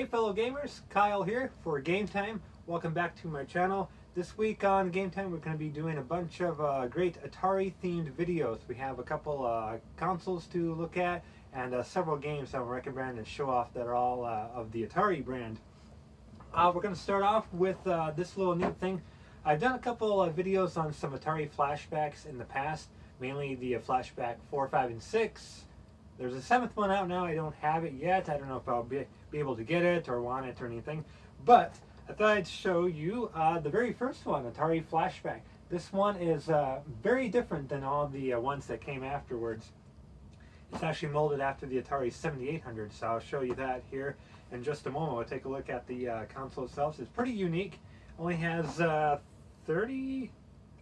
Hey fellow gamers, Kyle here for Game Time. Welcome back to my channel. This week on Game Time we're going to be doing a bunch of great Atari themed videos. We have a couple consoles to look at and several games that we're recommending and show off that are all of the Atari brand. We're going to start off with this little neat thing. I've done a couple of videos on some Atari flashbacks in the past, mainly the Flashback 4, 5, and 6. There's a 7th one out now. I don't have it yet. I don't know if I'll be able to get it or want it or anything. But I thought I'd show you the very first one, Atari Flashback. This one is very different than all the ones that came afterwards. It's actually molded after the Atari 7800, so I'll show you that here in just a moment. We'll take a look at the console itself. It's pretty unique. Only has 30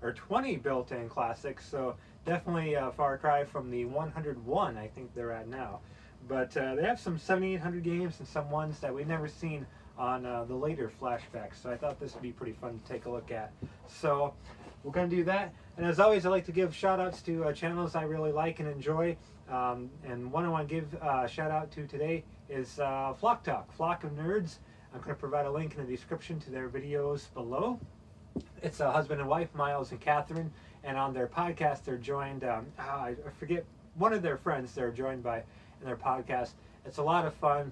or 20 built-in classics, so definitely a far cry from the 101 I think they're at now. But they have some 7800 games and some ones that we've never seen on the later flashbacks, so I thought this would be pretty fun to take a look at. So we're going to do that, and as always I like to give shout outs to channels I really like and enjoy, and one I want to give a shout out to today is Flock Talk, Flock of Nerds. I'm going to provide a link in the description to their videos below. It's a husband and wife, Miles and Catherine, and on their podcast they're joined, I forget, one of their friends they're joined by in their podcast. It's a lot of fun.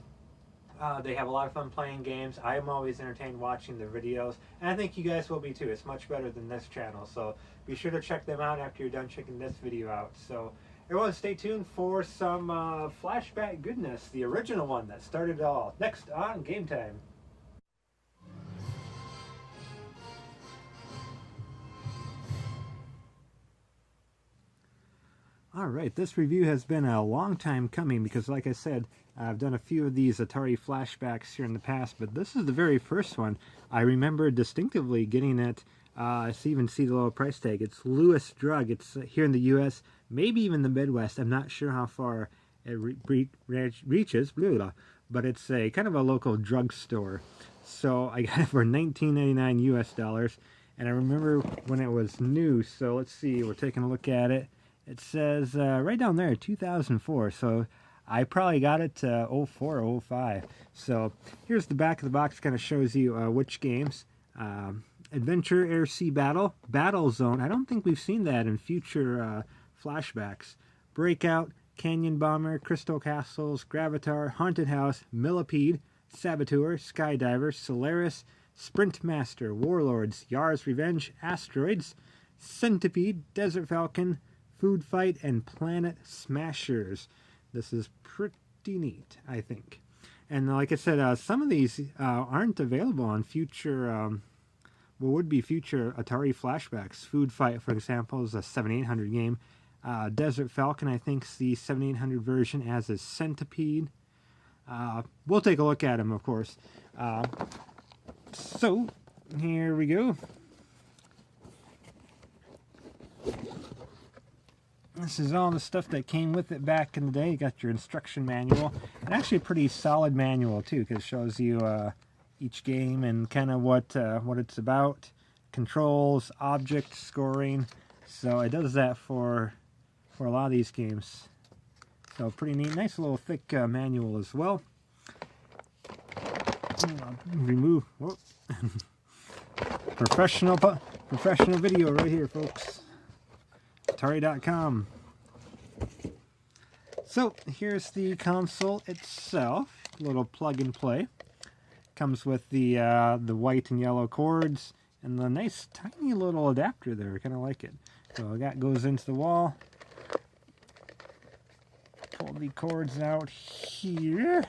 They have a lot of fun playing games. I am always entertained watching their videos, and I think you guys will be too. It's much better than this channel, so be sure to check them out after you're done checking this video out. So everyone stay tuned for some flashback goodness, the original one that started it all, next on Game Time. Alright, this review has been a long time coming because, like I said, I've done a few of these Atari flashbacks here in the past, but this is the very first one. I remember distinctively getting it. I even see the little price tag. It's Lewis Drug. It's here in the U.S., maybe even the Midwest. I'm not sure how far it reaches, but it's a kind of a local drugstore. So I got it for $19.99 US dollars, and I remember when it was new. So let's see, we're taking a look at it. It says right down there, 2004, so I probably got it 04 or 05. So here's the back of the box, kind of shows you which games. Adventure Air Sea Battle, Battlezone, I don't think we've seen that in future flashbacks. Breakout, Canyon Bomber, Crystal Castles, Gravitar, Haunted House, Millipede, Saboteur, Skydiver, Solaris, Sprint Master, Warlords, Yar's Revenge, Asteroids, Centipede, Desert Falcon, Food Fight, and Planet Smashers. This is pretty neat, I think. And like I said, some of these aren't available on future, would be future Atari flashbacks. Food Fight, for example, is a 7800 game. Desert Falcon, I think, is the 7800 version, as is Centipede. We'll take a look at them, of course. So, here we go. This is all the stuff that came with it back in the day. You got your instruction manual, and actually a pretty solid manual too, because it shows you each game and kind of what it's about, controls, object scoring. So it does that for a lot of these games. So pretty neat, nice little thick manual as well. Remove professional video right here, folks. Atari.com. So here's the console itself. Little plug and play. Comes with the white and yellow cords and the nice tiny little adapter there. I kind of like it. So that goes into the wall. Pull the cords out here.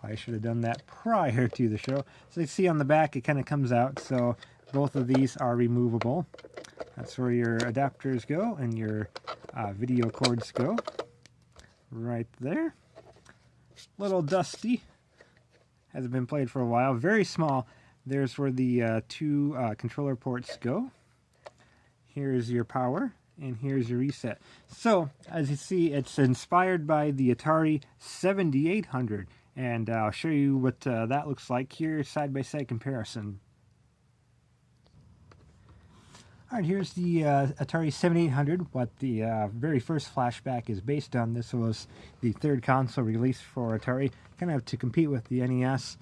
I should have done that prior to the show. So you see on the back it kind of comes out, so both of these are removable. That's where your adapters go and your video cords go. Right there. Little dusty. Hasn't been played for a while. Very small. There's where the two controller ports go. Here's your power, and here's your reset. So, as you see, it's inspired by the Atari 7800. And I'll show you what that looks like here, side-by-side comparison. Alright, here's the Atari 7800, what the very first Flashback is based on. This was the third console released for Atari, kind of to compete with the NES,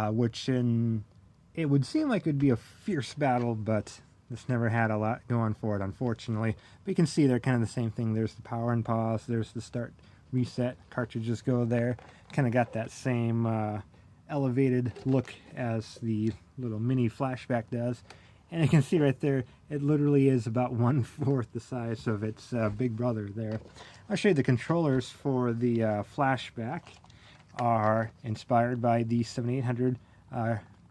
which it would seem like it would be a fierce battle, but this never had a lot going for it, unfortunately. But you can see they're kind of the same thing. There's the power and pause, there's the start, reset, cartridges go there. Kind of got that same elevated look as the little mini Flashback does. And you can see right there, it literally is about 1/4 the size of its big brother there. I'll show you the controllers for the Flashback are inspired by the 7800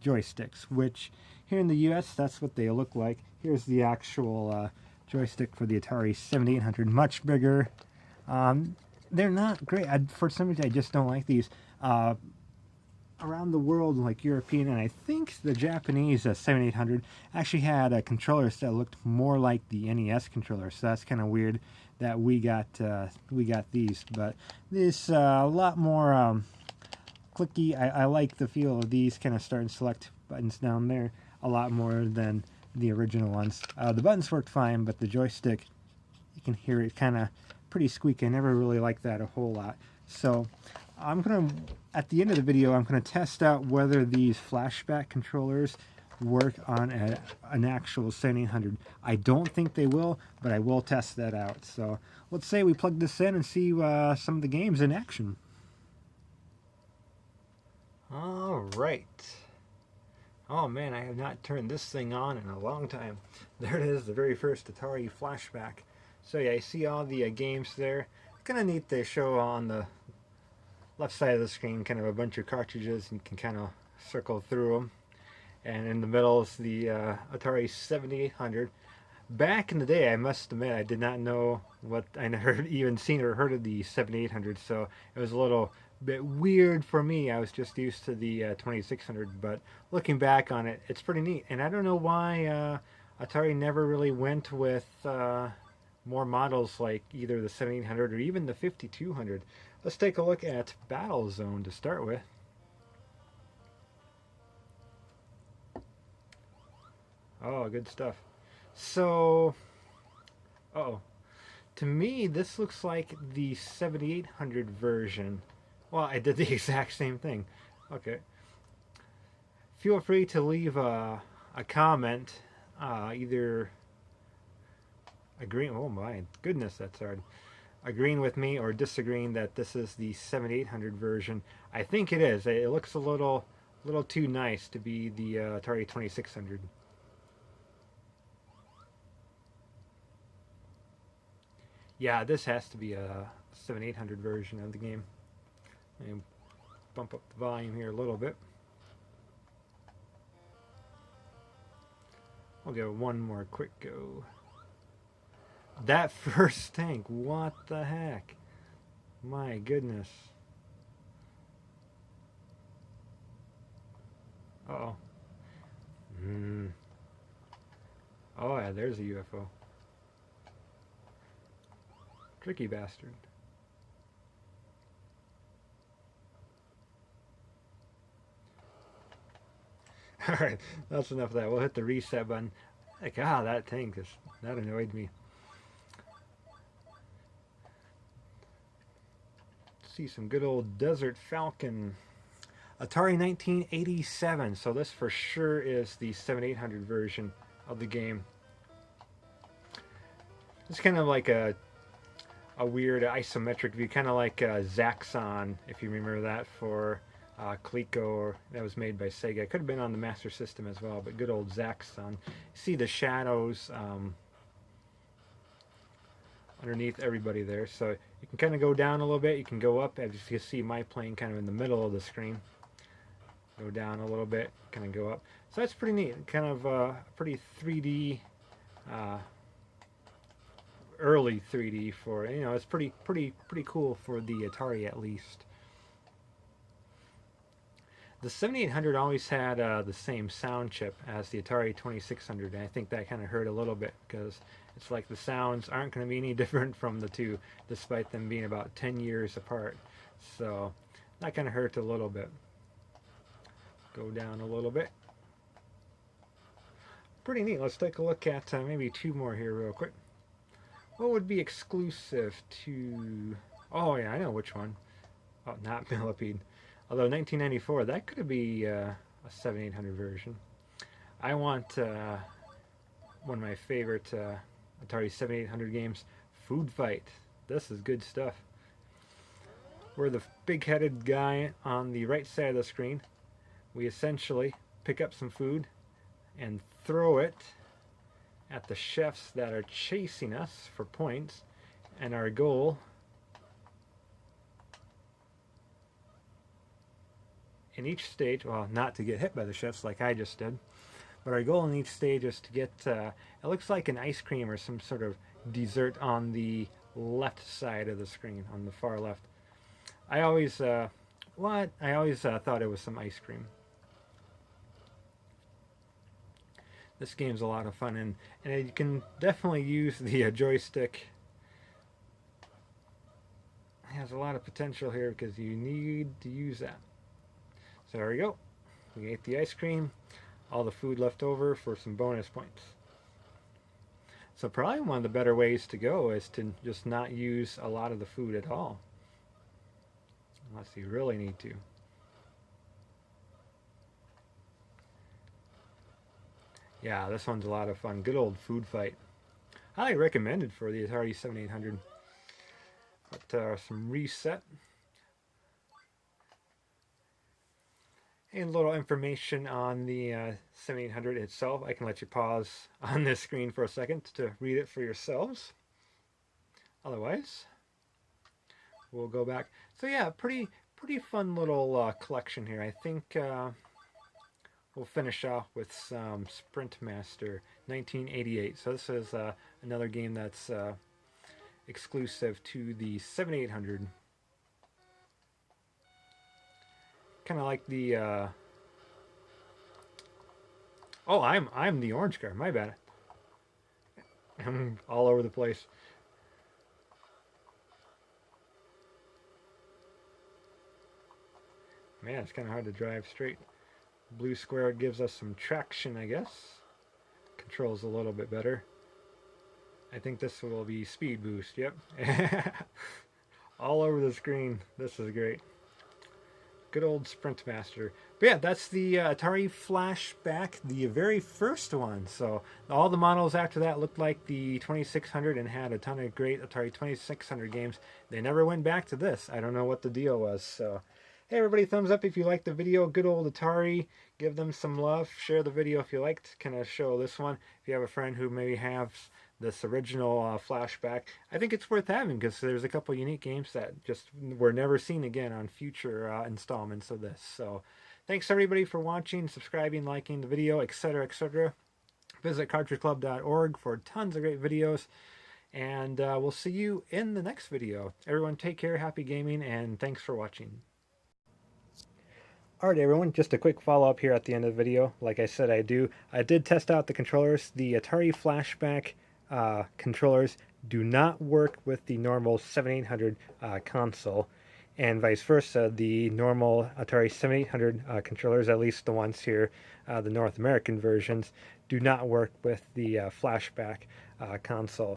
joysticks, which here in the US, that's what they look like. Here's the actual joystick for the Atari 7800, much bigger. They're not great. For some reason, I just don't like these. Around the world, like European, and I think the Japanese 7800 actually had controllers that looked more like the NES controller, so that's kind of weird that we got these. But this a lot more clicky. I like the feel of these kind of start and select buttons down there a lot more than the original ones. The buttons worked fine, but the joystick, you can hear it kind of pretty squeaky. I never really liked that a whole lot. So at the end of the video, I'm going to test out whether these Flashback controllers work on an actual 7800. I don't think they will, but I will test that out. So let's say we plug this in and see some of the games in action. All right. Oh man, I have not turned this thing on in a long time. There it is, the very first Atari Flashback. So yeah, you see all the games there. Kind of neat they show on the left side of the screen kind of a bunch of cartridges, and you can kind of circle through them. And in the middle is the Atari 7800. Back in the day, I must admit, I did not know what, I never even seen or heard of the 7800, so it was a little bit weird for me. I was just used to the 2600, but looking back on it, it's pretty neat. And I don't know why Atari never really went with more models like either the 7800 or even the 5200. Let's take a look at Battlezone to start with. Oh, good stuff. So, to me, this looks like the 7800 version. Well, I did the exact same thing. Okay. Feel free to leave a comment, either agreeing, oh my goodness, that's hard, agreeing with me or disagreeing that this is the 7800 version. I think it is. It looks a little too nice to be the Atari 2600. Yeah, this has to be a 7800 version of the game. Let me bump up the volume here a little bit. I'll give it one more quick go. That first tank, what the heck? My goodness. Uh-oh. Oh yeah, there's a UFO. Tricky bastard. Alright, that's enough of that. We'll hit the reset button. Like, that tank, that annoyed me. See some good old Desert Falcon. Atari 1987, so this for sure is the 7800 version of the game. It's kind of like a weird isometric view, kind of like Zaxxon, if you remember that, for Coleco, that was made by Sega. It could have been on the Master System as well, but good old Zaxxon. See the shadows underneath everybody there, so you can kind of go down a little bit, you can go up, as you can see my plane kind of in the middle of the screen. Go down a little bit, kind of go up. So that's pretty neat, kind of pretty 3D, early 3D for, you know, it's pretty cool for the Atari at least. The 7800 always had the same sound chip as the Atari 2600, and I think that kind of hurt a little bit because it's like the sounds aren't going to be any different from the two, despite them being about 10 years apart. So that kind of hurt a little bit. Go down a little bit. pretty neat. Let's take a look at maybe two more here real quick. What would be exclusive to... Oh yeah, I know which one. Oh, not Millipede. Although 1994, that could be a 7800 version. I want one of my favorite Atari 7800 games, Food Fight. This is good stuff. We're the big-headed guy on the right side of the screen. We essentially pick up some food and throw it at the chefs that are chasing us for points, and our goal in each stage, well, not to get hit by the chefs like I just did, but our goal in each stage is to get, it looks like an ice cream or some sort of dessert on the left side of the screen, on the far left. I always, thought it was some ice cream. This game's a lot of fun, and you can definitely use the joystick. It has a lot of potential here because you need to use that. So there we go. We ate the ice cream, all the food left over for some bonus points. So probably one of the better ways to go is to just not use a lot of the food at all. Unless you really need to. Yeah, this one's a lot of fun. Good old Food Fight. Highly recommended for the Atari 7800. But some reset. And a little information on the 7800 itself. I can let you pause on this screen for a second to read it for yourselves. Otherwise, we'll go back. So yeah, pretty fun little collection here. I think we'll finish off with some Sprint Master 1988. So this is another game that's exclusive to the 7800. Kind of like the oh, I'm the orange guy. My bad. I'm all over the place. Man, it's kind of hard to drive straight. Blue square gives us some traction, I guess. Controls a little bit better. I think this will be speed boost. Yep. All over the screen. This is great. Good old Sprint Master. But yeah, that's the Atari Flashback, the very first one. So all the models after that looked like the 2600 and had a ton of great Atari 2600 games. They never went back to this. I don't know what the deal was. So hey everybody, thumbs up if you liked the video. Good old Atari. Give them some love. Share the video if you liked. Kind of show this one. If you have a friend who maybe has this original Flashback, I think it's worth having because there's a couple unique games that just were never seen again on future installments of this. So thanks everybody for watching, subscribing, liking the video, etc., etc. Visit cartridgeclub.org for tons of great videos, and we'll see you in the next video. Everyone take care, happy gaming, and thanks for watching. Alright everyone, just a quick follow-up here at the end of the video. Like I said I did test out the controllers. The Atari Flashback controllers do not work with the normal 7800 console, and vice versa. The normal Atari 7800 controllers, at least the ones here, the North American versions, do not work with the Flashback console.